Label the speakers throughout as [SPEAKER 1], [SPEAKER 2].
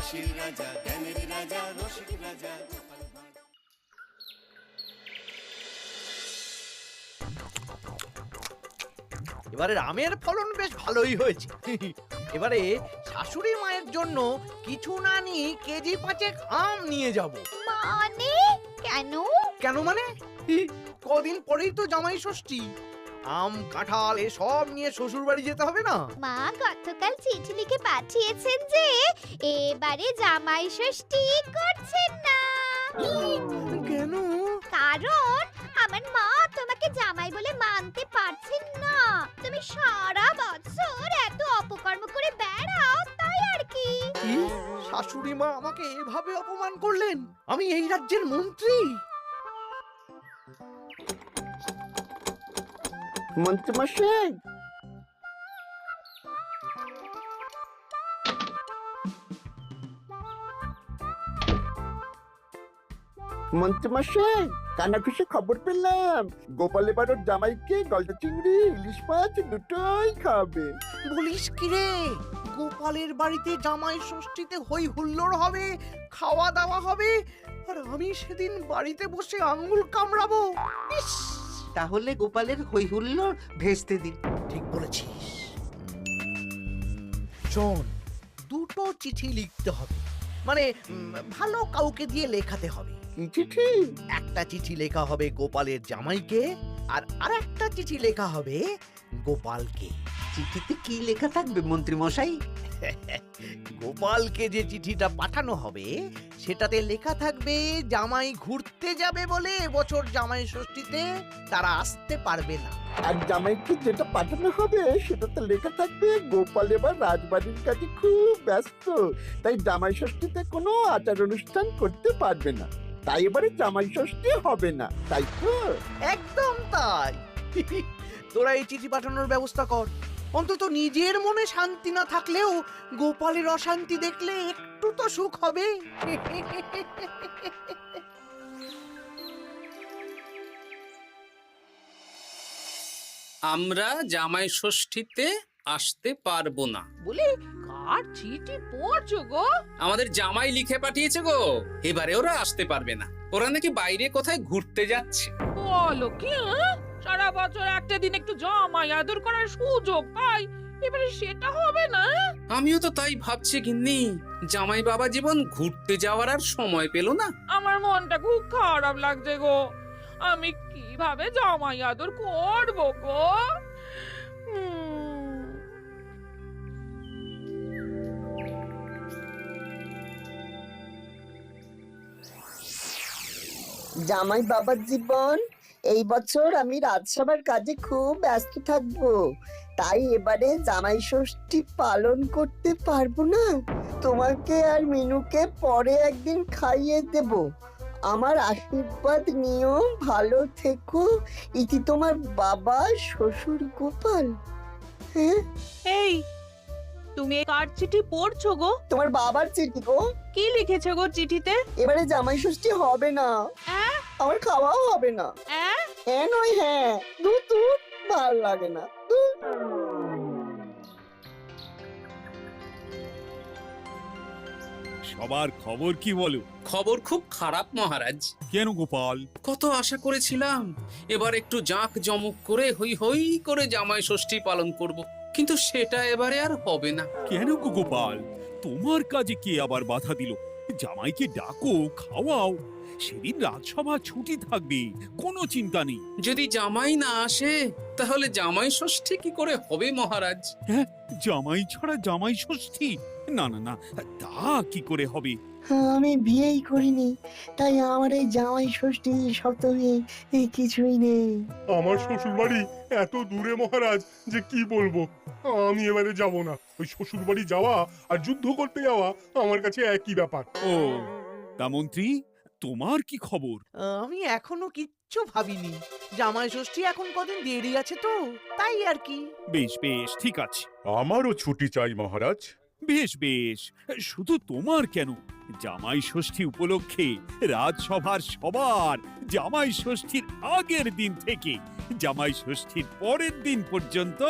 [SPEAKER 1] হাসির রাজা, জ্ঞানের রাজা, রসিক রাজা।
[SPEAKER 2] এবারে আমের ফলন বেশ ভালোই হয়েছে। এবারে শাশুড়ি মায়ের জন্য কিছু না নিয়ে কেজি 5 আম নিয়ে যাব।
[SPEAKER 3] মানে কেন?
[SPEAKER 2] কেন মানে? কদিন পরেই তো জামাই ষষ্ঠী। আম কাঁঠাল এসব নিয়ে শ্বশুর বাড়ি যেতে হবে না?
[SPEAKER 3] মা গতকাল চিঠি লিখে পাঠিয়েছেন যে এবারে জামাই ষষ্ঠী করছেন না।
[SPEAKER 2] কেন?
[SPEAKER 3] কারণ আমার মা তোমাকে জামাই বলে মানতে পারছেন না। তুমি সারা বছর এত অপকর্ম করে বেড়াও, তাই আর কি।
[SPEAKER 2] কি? শাশুড়ি মা আমাকে এভাবে অপমান করলেন? আমি এই রাজ্যের মন্ত্রী।
[SPEAKER 4] মন্ত্রীমশাই, মন্ত্রীমশাই, কানাঘুষে খবর পেলাম গোপাল এবার ওর জামাইকে গলদা চিংড়ি ইলিশ মাছ দুটোই খাবে।
[SPEAKER 2] বলিস কি রে? গোপালের বাড়িতে জামাই ষষ্ঠীতে হই হুল্লোড় হবে, খাওয়া দাওয়া হবে, আর আমি সেদিন বাড়িতে বসে আঙ্গুল কামড়াবো। ইস!
[SPEAKER 5] তাহলে গোপালের হই হুল্লোড় ভেস্তে দিন।
[SPEAKER 2] ঠিক বলেছিস। শোন, দুটো চিঠি লিখতে হবে, মানে ভালো কাউকে দিয়ে লেখাতে হবে।
[SPEAKER 4] কি চিঠি?
[SPEAKER 2] একটা চিঠি লেখা হবে গোপালের জামাইকে, আর আরেকটা চিঠি লেখা হবে গোপালকে।
[SPEAKER 5] চিঠিতে কি লেখা থাকবে মন্ত্রী মশাই?
[SPEAKER 2] গোপালকে যে চিঠিটা পাঠানো হবে সেটাতে লেখা থাকবে জামাই ঘুরতে যাবে বলে এবছর জামাই ষষ্ঠীতে তারা আসতে পারবে না।
[SPEAKER 4] আর জামাইকে যেটা পাঠানো হবে সেটাতে লেখা থাকবে গোপাল এবার রাজবাড়ির কাছে খুব ব্যস্ত, তাই জামাই ষষ্ঠীতে কোনো আচার অনুষ্ঠান করতে পারবে না, তাই এবারে জামাই ষষ্ঠী হবে না, তাই তো?
[SPEAKER 2] একদম তাই। তোরা এই চিঠি পাঠানোর ব্যবস্থা কর। অন্তত নিজের মনে শান্তি না থাকলেও গোপালের অশান্তি দেখলে একটু তো সুখ হবে।
[SPEAKER 6] আমরা জামাই ষষ্ঠীতে আসতে পারবো না
[SPEAKER 7] বলে কার চিঠি পড়ছো গো?
[SPEAKER 6] আমাদের জামাই লিখে পাঠিয়েছে গো, এবারে ওরা আসতে পারবে না। ওরা নাকি বাইরে কোথায় ঘুরতে যাচ্ছে।
[SPEAKER 7] বলো কি? সারা বছর একটা দিন একটু জামাই আদর করার সুযোগ পাই, এবারে সেটা হবে না?
[SPEAKER 6] আমিও তো তাই ভাবছি গিন্নি, জামাই বাবা জীবন ঘুরতে যাওয়ার আর সময় পেল না।
[SPEAKER 7] আমার মনটা খুব খারাপ লাগছে গো। আমি কিভাবে জামাই আদর করবো গো?
[SPEAKER 4] জামাই বাবার জীবন, এই বছর আমি রাজসভার কাজে খুব ব্যস্ত থাকবো, তাই এবারে জামাই ষষ্ঠী পালন করতে পারবো না। তোমাকে আর মিনুকে পরে একদিন খাইয়ে দেব। আমার আশীর্বাদ নিও, ভালো থেকো, ইতি তোমার বাবা শ্বশুর গোপাল। হ্যাঁ,
[SPEAKER 7] এই তুমি কার চিঠি পড়ছো গো?
[SPEAKER 4] তোমার বাবার চিঠি গো।
[SPEAKER 7] কি লিখেছে গো চিঠিতে?
[SPEAKER 4] এবারে জামাই ষষ্ঠী হবে না, আমার খাওয়াও হবে না। হ্যাঁ নয় হ্যাঁ, দূর দূর, ভাল লাগে না।
[SPEAKER 8] সবার খবর কি বলো?
[SPEAKER 6] খবর খুব খারাপ মহারাজ।
[SPEAKER 8] কেন গোপাল?
[SPEAKER 6] কত আশা করেছিলাম এবার একটু জাঁক জমক করে হই হই করে জামাই ষষ্ঠী পালন করব, কিন্তু সেটা এবারে আর হবে না।
[SPEAKER 8] কেন গো গোপাল, তোমার কাজে কে আবার বাধা দিল? জামাইকে ডাকো, খাওয়াও, সেদিন রাজসভা ছুটি থাকবে, কোনো চিন্তা নেই।
[SPEAKER 6] যদি জামাই না আসে তাহলে জামাই ষষ্ঠী কি করে হবে মহারাজ?
[SPEAKER 8] হ্যাঁ, জামাই ছাড়া জামাই ষষ্ঠী? না না না, তা কি করে হবে?
[SPEAKER 4] আমি বিয়েই করিনি, তাই আমার এই জামাই ষষ্ঠী সপ্তমী কিছুই নেই।
[SPEAKER 9] আমার শ্বশুর বাড়ি এত দূরে মহারাজ যে কি বলবো। আমি এবারে যাব না। ওই শ্বশুর বাড়ি যাওয়া আর যুদ্ধ করতে যাওয়া আমার কাছে একই ব্যাপার।
[SPEAKER 8] ও, তা মন্ত্রী, তোমার কি খবর?
[SPEAKER 2] আমি এখনো কিচ্ছু ভাবিনি। জামাই ষষ্ঠী এখন কদিন দেরি আছে তো, তাই আর কি।
[SPEAKER 8] বেশ বেশ, ঠিক আছে।
[SPEAKER 9] আমারও ছুটি চাই মহারাজ।
[SPEAKER 8] বেশ বেশ, শুধু তোমার কেন, জামাই ষষ্ঠী উপলক্ষে রাজসভার সবার জামাই ষষ্ঠীর আগের দিন থেকে জামাই ষষ্ঠীর পরের দিন পর্যন্ত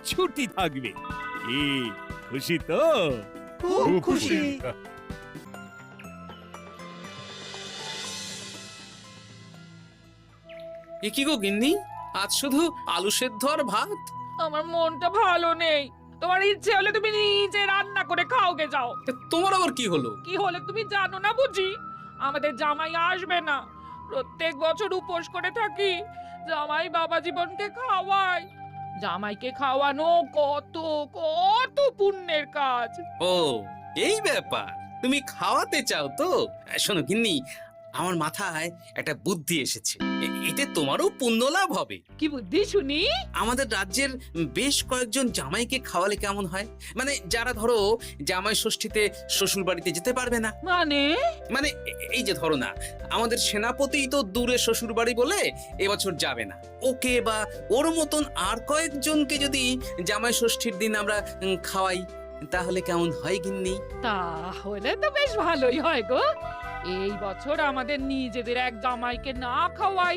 [SPEAKER 8] ছুটি থাকবে। খুশি তো?
[SPEAKER 2] খুব খুশি।
[SPEAKER 6] এ কি গো গিন্নি, আজ শুধু আলু সেদ্ধ আর ভাত?
[SPEAKER 7] আমার মনটা ভালো নেই। তোমার ইচ্ছে হলে তুমি নিজে রান্না করে খাওগে যাও।
[SPEAKER 6] তোমার আবার কি হলো?
[SPEAKER 7] কি হলে তুমি জানো না বুঝি? আমাদের জামাই আসবে না। প্রত্যেক বছর উপোস করে থাকি, জামাই বাবা জীবনকে খাওয়ায়। জামাইকে খাওয়ানো কত কত পুণ্যের কাজ।
[SPEAKER 6] ও, এই ব্যাপার। তুমি খাওয়াতে চাও তো? শোনো গিন্নি, আমার মাথায় একটা বুদ্ধি এসেছে। এতে তোমারও পুণ্য লাভ হবে।
[SPEAKER 7] কি বুদ্ধি শুনি?
[SPEAKER 6] আমাদের রাজ্যের বেশ কয়েকজন জামাইকে খাওয়ালে কেমন হয়? মানে যারা ধরো জামাই ষষ্ঠীতে শ্বশুর বাড়িতে যেতে পারবে না।
[SPEAKER 7] মানে
[SPEAKER 6] মানে এই যে ধরো না, আমাদের সেনাপতি তো দূরে শ্বশুর বাড়ি বলে এবছর যাবে না। ওকে বা ওর মতন আর কয়েকজনকে যদি জামাই ষষ্ঠীর দিন আমরা খাওয়াই, তাহলে কেমন হয় গিন্নি?
[SPEAKER 7] তাহলে তো বেশ ভালোই হয় গো। এই বছর আমাদের নিজেদের এক জামাইকে না খাওয়াই,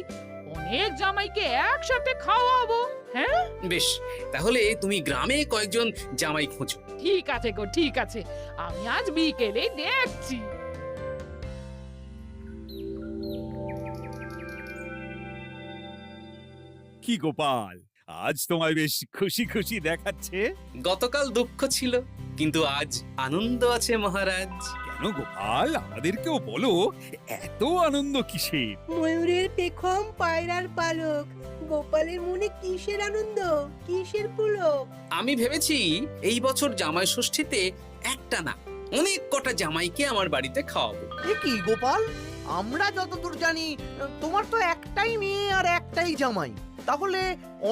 [SPEAKER 7] অনেক জামাইকে একসাথে খাওয়াবো। হ্যাঁ,
[SPEAKER 6] বেশ, তাহলে তুমি গ্রামে কয়েকজন জামাই খোঁজো।
[SPEAKER 7] ঠিক আছে গো, ঠিক আছে। আমি আজ বিকেলে দেখছি।
[SPEAKER 8] কি গোপাল, আজ তোমায় বেশ খুশি খুশি দেখাচ্ছে।
[SPEAKER 6] গতকাল দুঃখ ছিল, কিন্তু আজ আনন্দ আছে মহারাজ।
[SPEAKER 8] কেন গোপাল, আমাদেরকেও বলো, এত আনন্দ কিসের?
[SPEAKER 10] ময়ূরের পেখম, পায়রার পালক, গোপালের মনে কিসের আনন্দ, কিসের পুলক?
[SPEAKER 6] আমি ভেবেছি এই বছর জামাই ষষ্ঠীতে একটা না, অনেক কটা জামাইকে আমার বাড়িতে খাওয়াবো।
[SPEAKER 2] এ কি গোপাল, আমরা যতদূর জানি তোমার তো একটাই মেয়ে আর একটাই জামাই, তাহলে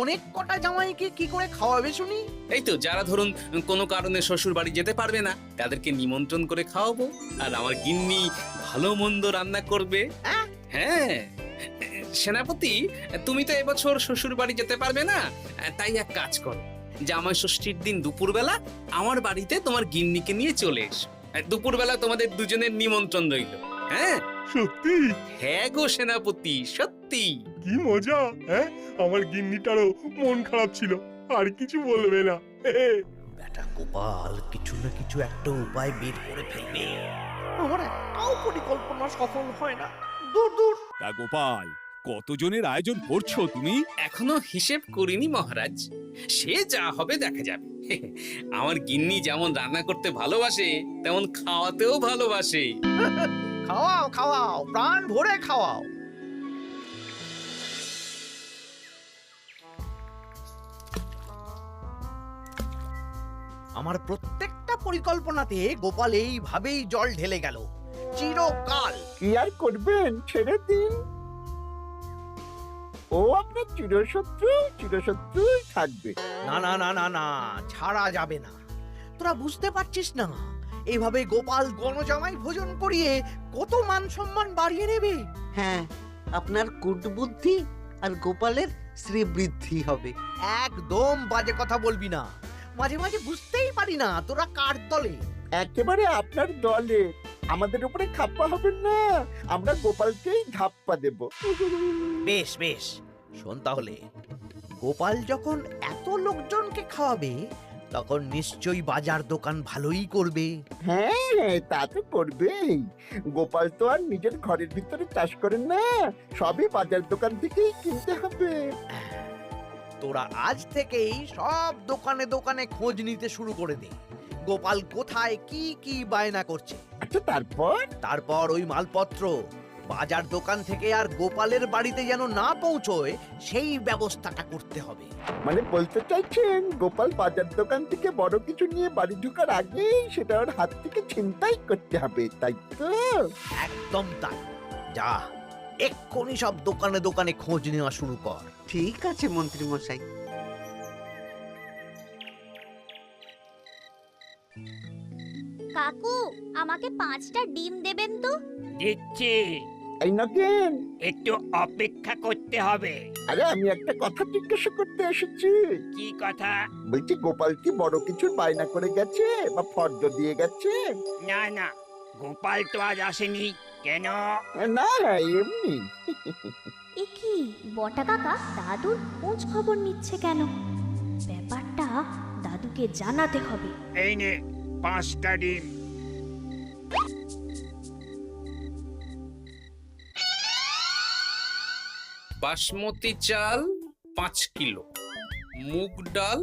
[SPEAKER 2] অনেক কটা জামাইকে কি করে খাওয়াবে শুনি?
[SPEAKER 6] এই তো যারা ধরুন কোনো কারণে শ্বশুর বাড়ি যেতে পারবে না, তাদেরকে নিমন্ত্রণ করে খাওয়াবো। আর আমার গিন্নি ভালো মন্দ রান্না করবে। হ্যাঁ সেনাপতি, তুমি তো এবছর শ্বশুর বাড়ি যেতে পারবে না, তাই এক কাজ করো, জামাই ষষ্ঠীর দিন দুপুরবেলা আমার বাড়িতে তোমার গিন্নিকে নিয়ে চলে এসো। দুপুরবেলা তোমাদের দুজনের নিমন্ত্রণ রইল। হ্যাঁ
[SPEAKER 9] সত্যি?
[SPEAKER 6] হ্যাঁ গো সেনাপতি, সত্যি।
[SPEAKER 9] কি মজা! হ্যাঁ, আমার গিন্নিটারও মন খারাপ ছিল, আর কিছু বলবে না।
[SPEAKER 2] বেটা গোপাল কিছু না কিছু একটা উপায় বের করে ফেলবে। আমার একটাও পরিকল্পনা সফল হয় না। দূর দূর।
[SPEAKER 8] তা গোপাল, কতজনের আয়োজন করছো তুমি?
[SPEAKER 6] এখনো হিসেব করিনি মহারাজ, সে যা হবে দেখা যাবে। আমার গিন্নি যেমন রান্না করতে ভালোবাসে, তেমন খাওয়াতেও ভালোবাসে।
[SPEAKER 2] খাওয়াও খাওয়াও, প্রাণ ভরে খাওয়াও। আমার প্রত্যেকটা পরিকল্পনাতে গোপাল এইভাবেই জল ঢেলে গেল চিরকাল।
[SPEAKER 4] কি আর করবেন, ছেড়ে দিন। ও আপনার চিরশত্রুই থাকবে।
[SPEAKER 2] না না না না না, ছাড়া যাবে না। তোরা বুঝতে পারছিস না, এইভাবে গোপাল গণজামাই ভোজন করিয়ে কত মান সম্মান বাড়িয়ে নেবে।
[SPEAKER 5] হ্যাঁ, আপনার কুটবুদ্ধি আর গোপালের শ্রীবৃদ্ধি হবে।
[SPEAKER 2] একদম বাজে কথা বলবি না। মাঝে মাঝে বুঝতেই পারি না তোরা কার দলে।
[SPEAKER 4] একেবারে আপনার দলে। আমাদের উপরে খাপ্পা হবেন না, আমরা গোপালকেই ধাপ্পা দেব।
[SPEAKER 2] বেশ বেশ, শোন তাহলে, গোপাল যখন এত লোকজনকে খাওয়াবে, তখন নিশ্চয়ই বাজার দোকান ভালোই করবে।
[SPEAKER 4] হ্যাঁ, তা তো করবেই। গোপাল তো আর নিজের ঘরের ভিতরে চাষ করেন না, সবই বাজার দোকান থেকেই কিনতে হবে।
[SPEAKER 2] তোরা আজ থেকেই সব দোকানে দোকানে খোঁজ নিতে শুরু করে দে, গোপাল কোথায় কি কি বায়না করছে।
[SPEAKER 4] আচ্ছা,
[SPEAKER 2] তারপর ওই মালপত্র বাজার দোকান থেকে আর গোপালের বাড়িতে যেন না পৌঁছয়, সেই ব্যবস্থাটা করতে হবে।
[SPEAKER 4] মানে বলতে চাইছেন গোপাল বাজার দোকান থেকে বড় কিছু নিয়ে বাড়ি ঢোকার আগেই সেটা ওর হাত থেকে ছিনতাই করতে হবে, তাই তো?
[SPEAKER 2] একদম তাই। যা, এক্ষুনি সব দোকানে দোকানে খোঁজ নেওয়া শুরু কর।
[SPEAKER 5] ঠিক আছে মন্ত্রী মশাই।
[SPEAKER 3] কাকু, আমাকে 5টা ডিম দেবেন তো?
[SPEAKER 11] দিচ্ছি,
[SPEAKER 4] এই নগেন,
[SPEAKER 11] একটু অপেক্ষা করতে হবে।
[SPEAKER 4] আরে আমি একটা কথা জিজ্ঞাসা করতে এসেছি।
[SPEAKER 11] কি কথা?
[SPEAKER 4] বলছি গোপাল কি বড় কিছুর বায়না করে গেছে বা ফর্দ দিয়ে গেছে?
[SPEAKER 11] না না, গোপাল তো আজ আসেনি। কেন?
[SPEAKER 4] না, এমনি।
[SPEAKER 3] এ কি, বটা কাকা দাদুর খোঁজ খবর নিচ্ছে কেন? ব্যাপারটা দাদুকে জানাতে হবে।
[SPEAKER 11] এই নে 5টা ডিম।
[SPEAKER 6] বাসমতি চাল 5 কিলো, মুগ ডাল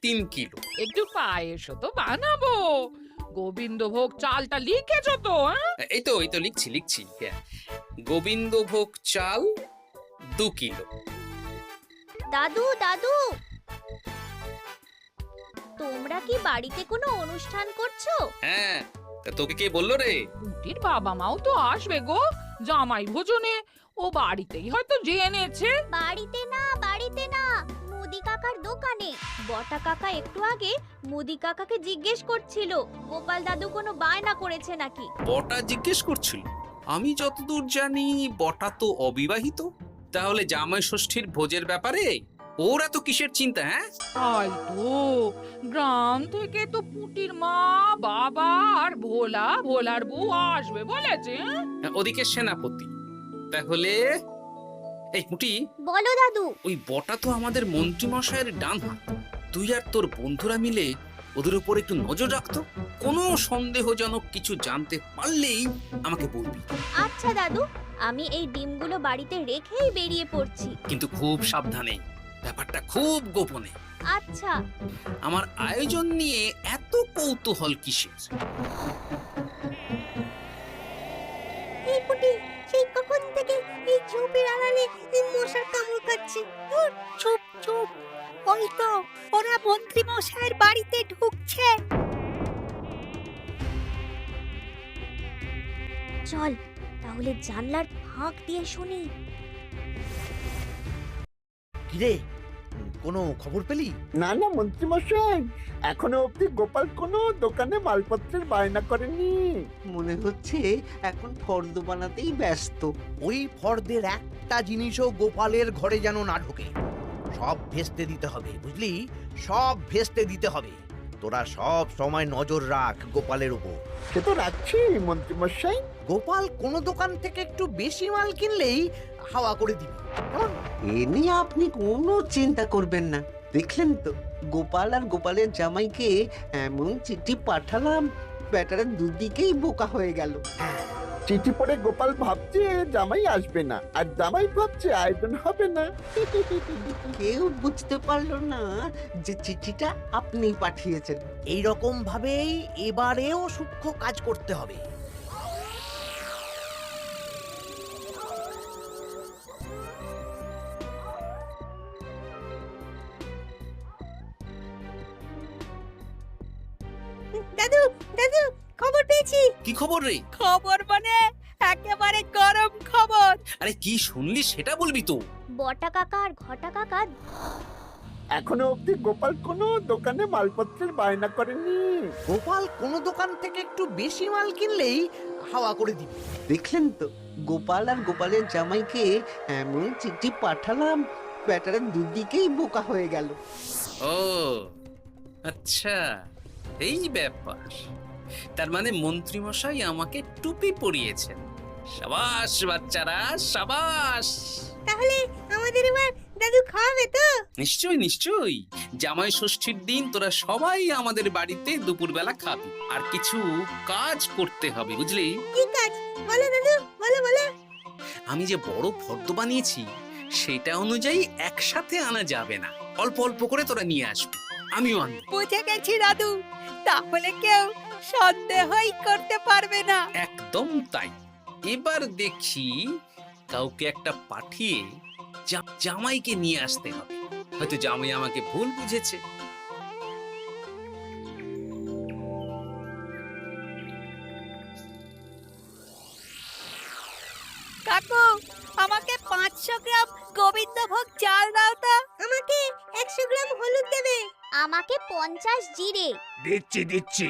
[SPEAKER 6] 3 কিলো।
[SPEAKER 7] একটু পায়েসও তো বানাবো। গোবিন্দভোগ চালটা লিখেছো তো?
[SPEAKER 6] এই তো লিখছি। হ্যাঁ, গোবিন্দভোগ চাল 2 কিলো।
[SPEAKER 3] দাদু দাদু, তোমরা কি বাড়িতে কোনো অনুষ্ঠান করছো?
[SPEAKER 6] হ্যাঁ, তা তোকে কে বললো রে?
[SPEAKER 7] পুটির বাবা মাও তো আসবে গো জামাই ভোজনে। ও বাড়িতেই হয়তো জেনেছে।
[SPEAKER 3] বাড়িতে না, মুদি কাকার দোকানে। বটা কাকা একটু আগে মুদি কাকাকে জিজ্ঞেস করছিল গোপাল দাদু কোনো বায়না করেছে নাকি।
[SPEAKER 6] বটা জিজ্ঞেস করছিল? আমি যতদূর জানি বটা তো অবিবাহিত। তাহলে জামাই ষষ্ঠীর ভোজের ব্যাপারে ওরা তো কিসের চিন্তা? হ্যাঁ,
[SPEAKER 7] তাই তো, গ্রাম থেকে তো পুটির মা, বাবা আর ভোলার বউ আসবে বলেছে।
[SPEAKER 6] ওদিকে সেনাপতি। তাহলে এই মুটি,
[SPEAKER 3] বলো দাদু।
[SPEAKER 6] ওই বটা তো আমাদের মন্ত্রী মশাইয়ের ডান হাত। তুই আর তোর বন্ধুরা মিলে ওদের উপর একটু নজর রাখতো। কোনো সন্দেহজনক কিছু জানতে পারলেই আমাকে বলবি।
[SPEAKER 3] আচ্ছা দাদু, আমি এই ডিমগুলো বাড়িতে রেখেই বেরিয়ে পড়ছি।
[SPEAKER 6] কিন্তু খুব সাবধানে, ব্যাপারটা খুব গোপনে।
[SPEAKER 3] আচ্ছা।
[SPEAKER 6] আমার আয়োজন নিয়ে এত কৌতূহল কিসের?
[SPEAKER 10] এই পুটি, সেই কখন থেকে এই ঝোপের আড়ালে মশার কামড় খাচ্ছে। চুপ চুপ, ওই তো ওরা মন্ত্রী মশাইয়ের বাড়িতে ঢুকছে।
[SPEAKER 3] চল তাহলে জানলার ফাঁক দিয়ে শুনি।
[SPEAKER 2] কিরে, কোনো খবর পেলি?
[SPEAKER 4] না মন্ত্রী মশাই, এখনো অব্দি গোপাল কোনো দোকানে মালপত্রের বায়না করেনি।
[SPEAKER 5] মনে হচ্ছে এখন ফর্দ বানাতেই ব্যস্ত।
[SPEAKER 2] ওই ফর্দের একটা জিনিসও গোপালের ঘরে যেন না ঢোকে। সব ভেস্তে দিতে হবে, বুঝলি? সব ভেস্তে দিতে হবে। তোরা সব সময় নজর রাখ গোপালের উপর।
[SPEAKER 4] সে তো রাখছি মন্ত্রী মশাই।
[SPEAKER 2] গোপাল কোনো দোকান থেকে একটু বেশি মাল কিনলেই হাওয়া করে দিবি, কেমন?
[SPEAKER 5] এ নিয়ে আপনি কোনো চিন্তা করবেন না। দেখলেন তো, গোপাল আর গোপালের জামাইকে এমন চিঠি পাঠালাম, ব্যাটারা দুদিকেই বোকা হয়ে গেল।
[SPEAKER 4] চিঠি পড়ে গোপাল ভাবছে জামাই আসবে না, আর জামাই ভাবছে আয়োজন হবে না।
[SPEAKER 5] কেউ বুঝতে পারলো না যে চিঠিটা আপনি পাঠিয়েছেন।
[SPEAKER 2] এইরকম ভাবেই এবারেও সূক্ষ্ম কাজ করতে হবে।
[SPEAKER 10] দাদু দাদু, খবর পেয়েছি।
[SPEAKER 6] কি খবর রে?
[SPEAKER 10] খবর মানে একেবারে গরম খবর।
[SPEAKER 6] আরে কি শুনলি সেটা বলবি তো।
[SPEAKER 3] বটা কাকা আর ঘটা কাকা
[SPEAKER 4] এখনো অব্দি গোপাল কোনো দোকানে মালপত্রের বায়না করেনি।
[SPEAKER 2] গোপাল কোনো দোকান থেকে একটু বেশি মাল কিনলেই হাওয়া করে দিবি।
[SPEAKER 5] দেখলেন তো, গোপাল আর গোপালের জামাইকে এমন চিঠি পাঠালাম, ব্যাটারা দুদিকেই বোকা হয়ে গেল।
[SPEAKER 6] ও আচ্ছা, এই ব্যাপার। তার মানে মন্ত্রী মশাই আমাকে টুপি পরিয়েছেন। সাবাস বাচ্চারা, সাবাস।
[SPEAKER 10] তাহলে আমাদের এবার দাদু খাওয়াবে তো?
[SPEAKER 6] নিশ্চয়ই। জামাই ষষ্ঠীর দিন তোরা সবাই আমাদের বাড়িতে দুপুরবেলা খাবি। আর কিছু কাজ করতে হবে, বুঝলি?
[SPEAKER 10] কি কাজ? বলো দাদু, বলো।
[SPEAKER 6] আমি যে বড় ফর্দ বানিয়েছি সেটা অনুযায়ী একসাথে আনা যাবে না। অল্প অল্প করে তোরা নিয়ে আসবি, আমিও আনবো।
[SPEAKER 10] বুঝে গেছি দাদু, তাহলে কেউ সন্দেহই করতে পারবে না।
[SPEAKER 6] একদম তাই। এবার দেখি কাউকে একটা পাঠিয়ে জামাইকে নিয়ে আসতে হবে। হয়তো জামাই আমাকে ভুল বুঝেছে।
[SPEAKER 10] কাকু, আমাকে 500 গ্রাম গোবিন্দভোগ চাল দাও তো। আমাকে 100 গ্রাম হলুদ দেবে।
[SPEAKER 3] আমাকে 50 জিরে।
[SPEAKER 11] দিচ্ছি।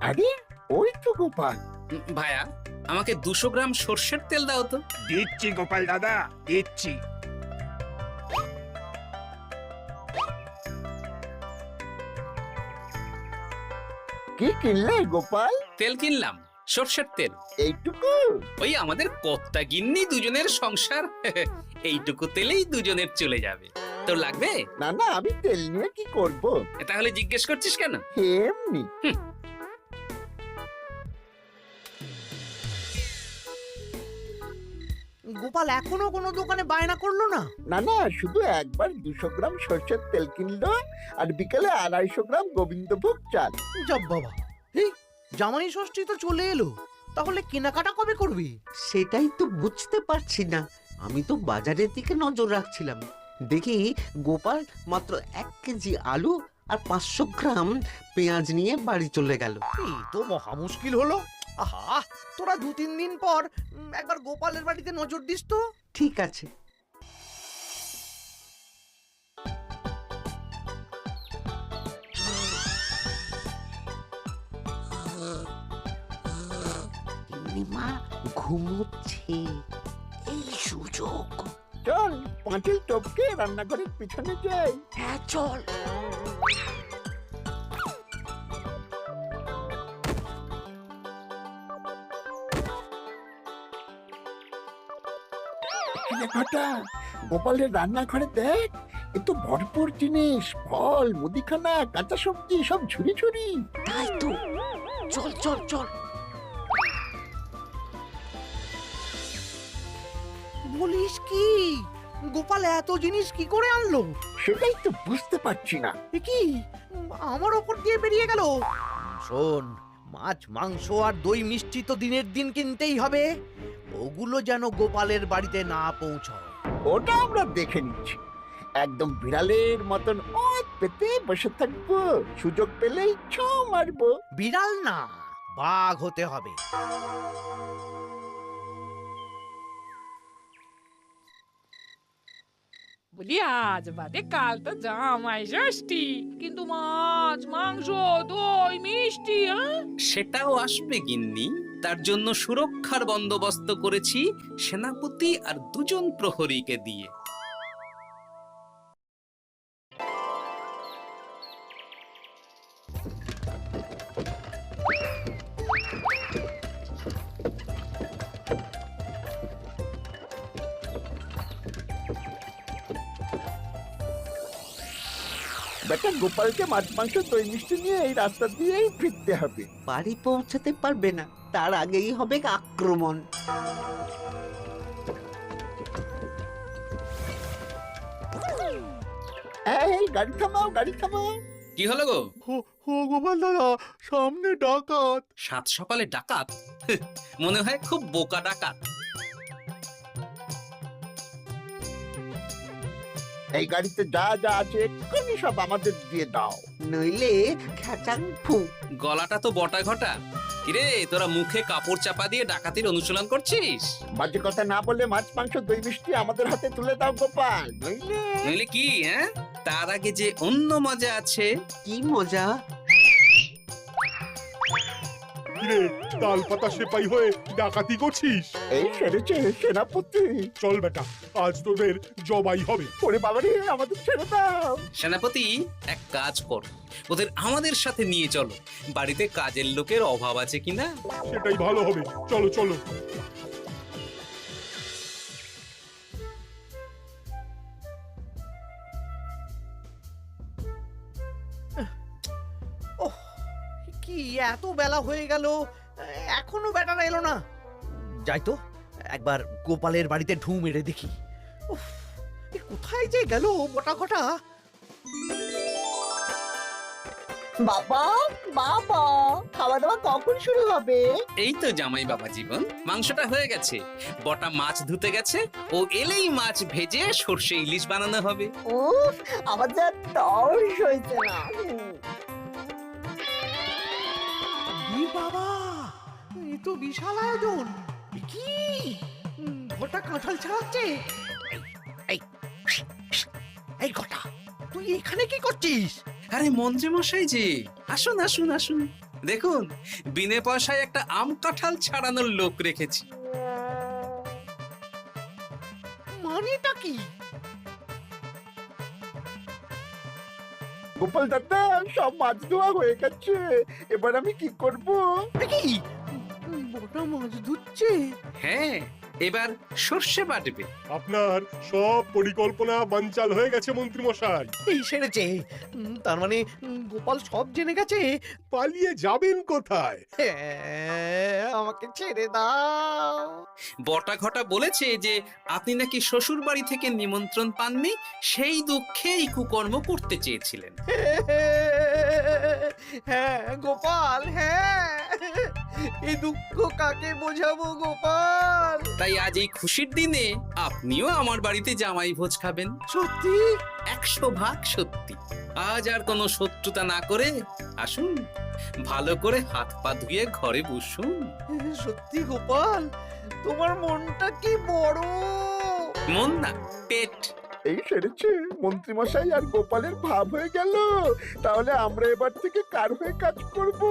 [SPEAKER 4] আরে ওই তো গোপাল।
[SPEAKER 6] ভাইয়া, আমাকে 200 গ্রাম সর্ষের তেল দাও তো।
[SPEAKER 11] দিচ্ছি গোপাল দাদা, দিচ্ছি।
[SPEAKER 4] কি কিনলে গোপাল?
[SPEAKER 6] তেল কিনলাম, সর্ষের তেল।
[SPEAKER 4] এইটুকু?
[SPEAKER 6] ওই আমাদের কর্তা গিন্নি দুজনের সংসার, এইটুকু তেলেই দুজনের চলে যাবে। তোর লাগবে?
[SPEAKER 4] না না, আমি তেল নিয়ে কি করব?
[SPEAKER 6] তাহলে জিজ্ঞেস করছিস কেন?
[SPEAKER 4] এমনি।
[SPEAKER 2] গোপাল এখনো কোনো দোকানে বায়না করলো না?
[SPEAKER 4] না না, শুধু একবার 200 গ্রাম সর্ষের তেল কিনলো আর বিকেলে 250 গ্রাম গোবিন্দভোগ চাল।
[SPEAKER 2] যাব বাবা, এই জামাই ষষ্ঠী তো চলে এলো, তাহলে কেনাকাটা কবে করবি?
[SPEAKER 5] সেটাই তো বুঝতে পারছি না। আমি তো বাজারের দিকে নজর রাখছিলাম, দেখি গোপাল মাত্র 1 কেজি আলু আর 500 গ্রাম পেঁয়াজ নিয়ে বাড়ি চলে গেল।
[SPEAKER 2] এই তো মহা মুশকিল হলো। আহা, তোরা 2-3 দিন পর একবার গোপালের বাড়িতে নজর দিস তো।
[SPEAKER 5] ঠিক আছে। মা ঘুমোচ্ছে, এই সুযোগ।
[SPEAKER 4] চল পাঁচিল টপকে রান্নাঘরের পিছনে যাই।
[SPEAKER 5] হ্যাঁ চল।
[SPEAKER 4] ঘটা গোপালের রান্নাঘরে দেখ, এ তো ভরপুর জিনিস, ফল, মুদিখানা, কাঁচা সবজি সব ঝুড়ি ঝুড়ি।
[SPEAKER 5] তাই তো, চল চল চল।
[SPEAKER 2] বলিস কি, গোপাল এত জিনিস কি করে আনলো?
[SPEAKER 4] সেটাই তো বুঝতে পারছি না।
[SPEAKER 2] এ কি, আমার ওপর দিয়ে বেরিয়ে গেল? শোন, মাছ মাংস আর দই মিষ্টি তো দিনের দিন কিনতেই হবে, ওগুলো যেন গোপালের বাড়িতে না পৌঁছায়।
[SPEAKER 4] ওটা আমরা দেখে নিচ্ছি। একদম বিড়ালের মতন ওত পেতে বসে থাকবো, সুযোগ পেলেই ছো মারবো।
[SPEAKER 2] বিড়াল না, বাঘ হতে হবে।
[SPEAKER 7] বলি আজ বাদে কাল তো জামাই ষষ্ঠী, কিন্তু মাছ মাংস দই মিষ্টি
[SPEAKER 6] সেটাও আসবে গিন্নি। তার জন্য সুরক্ষার বন্দোবস্ত করেছি সেনাপতি আর 2 জন প্রহরীকে দিয়ে।
[SPEAKER 4] বেটা গোপালকে মাছ মাংস দই মিষ্টি নিয়ে এই রাস্তা দিয়েই ফিরতে হবে।
[SPEAKER 5] বাড়ি পৌঁছাতে পারবে না, তার আগেই হবে আক্রমণ।
[SPEAKER 4] এই গাড়ি থামাও, গাড়ি থামাও।
[SPEAKER 6] কি হলো গো?
[SPEAKER 2] ও গোপাল দাদা, সামনে ডাকাত।
[SPEAKER 6] 7 সকালে ডাকাত? মনে হয় খুব বোকা ডাকাত।
[SPEAKER 4] এই গাড়িতে যা যা আছে এক্ষুনি সব আমাদের দিয়ে দাও,
[SPEAKER 5] নইলে খ্যাচাং ফু।
[SPEAKER 6] গলাটা তো বটা ঘটা। কিরে, তোরা মুখে কাপড় চাপা দিয়ে ডাকাতির অনুশীলন করছিস?
[SPEAKER 4] বাজে কথা না বলে মাছ মাংস দই মিষ্টি আমাদের হাতে তুলে দাও গোপাল, নইলে।
[SPEAKER 6] নইলে কি? তার আগে যে অন্য মজা আছে।
[SPEAKER 5] কি মজা?
[SPEAKER 9] কিরে, তাল পাতা সেপাই হয়ে ডাকাতি করছিস?
[SPEAKER 4] এই সেরেছে সেনাপতি।
[SPEAKER 9] চল বেটা, আজ তোদের জবাই হবে।
[SPEAKER 4] ওরে বাবারে, আমাদের ছেড়ে দাও।
[SPEAKER 6] সেনাপতি, এক কাজ কর, ওদের আমাদের সাথে নিয়ে চলো। বাড়িতে কাজের লোকের অভাব আছে কিনা।
[SPEAKER 9] সেটাই ভালো হবে, চলো চলো।
[SPEAKER 2] ওহ, কি এত বেলা হয়ে গেল, এখনো বেটারা এলো না। যাই তো একবার গোপালের বাড়িতে ঢু মেরে দেখি। উফ, এ কোথায় যে গেল বটা ঘটা?
[SPEAKER 4] বাবা বাবা, খাওয়া দাওয়া কখন শুরু হবে?
[SPEAKER 6] এই তো জামাই বাবা জীবন, মাংসটা হয়ে গেছে, বটা মাছ ধুতে গেছে, ও এলেই মাছ ভেজে সর্ষে ইলিশ বানানো হবে।
[SPEAKER 4] উফ, আমার যা তর্স হয়েছে না।
[SPEAKER 2] এ বাবা, এ তো বিশাল আয়োজন। এ কি, ঘটা কাঁঠাল ছাড়াচ্ছে? এই এই ঘটা, তুই এখানে কি করছিস?
[SPEAKER 6] আরে মন্ত্রী মশাই যে, আসুন আসুন আসুন, দেখুন বিনে পয়সায় একটা আম কাঁঠাল ছাড়ানোর লোক রেখেছি।
[SPEAKER 2] মানেটা কি?
[SPEAKER 4] গোপাল দাদা, সব মাছ ধোয়া হয়ে গেছে, এবার আমি কি করব?
[SPEAKER 2] এ কি, বটা মাছ ধুচ্ছে?
[SPEAKER 6] হ্যাঁ, এবার সর্ষে বাটবে।
[SPEAKER 9] আপনার সব পরিকল্পনা বানচাল হয়ে গেছে মন্ত্রী মশাই।
[SPEAKER 2] এই সেরেছে। তার মানে গোপাল সব জেনে গেছে।
[SPEAKER 9] পালিয়ে যাবেন কোথায়?
[SPEAKER 2] হ্যাঁ, আমাকে ছেড়ে দাও।
[SPEAKER 6] বটা ঘটা বলেছে যে আপনি নাকি শ্বশুর বাড়ি থেকে নিমন্ত্রণ পাননি, সেই দুঃখে এই কুকর্ম করতে চেয়েছিলেন।
[SPEAKER 2] হ্যাঁ গোপাল, হ্যাঁ, এই দুঃখ কাকে বোঝাবো গোপাল?
[SPEAKER 6] তাই আজ এই খুশির দিনে আপনিও আমার বাড়িতে জামাই ভোজ খাবেন।
[SPEAKER 2] সত্যি?
[SPEAKER 6] 100% সত্যি। আজ আর কোনো শত্রুতা না করে আসুন, ভালো করে হাত পা ধুয়ে ঘরে বসুন।
[SPEAKER 2] সত্যি গোপাল, তোমার মনটা কি বড়।
[SPEAKER 6] মন না, পেট।
[SPEAKER 12] এই সেরেছে, মন্ত্রী মশাই আর গোপালের ভাব হয়ে গেল। তাহলে আমরা এবার থেকে কার হয়ে কাজ করব?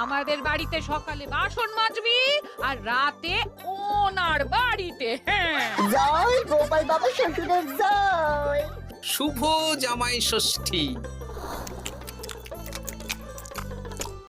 [SPEAKER 7] আমাদের বাড়িতে সকালে বাসন মাজবি আর রাতে ওনার বাড়িতে। হ্যাঁ,
[SPEAKER 4] জয় গোপাল বাবা শ্বশুরের জয়।
[SPEAKER 6] শুভ জামাই ষষ্ঠী।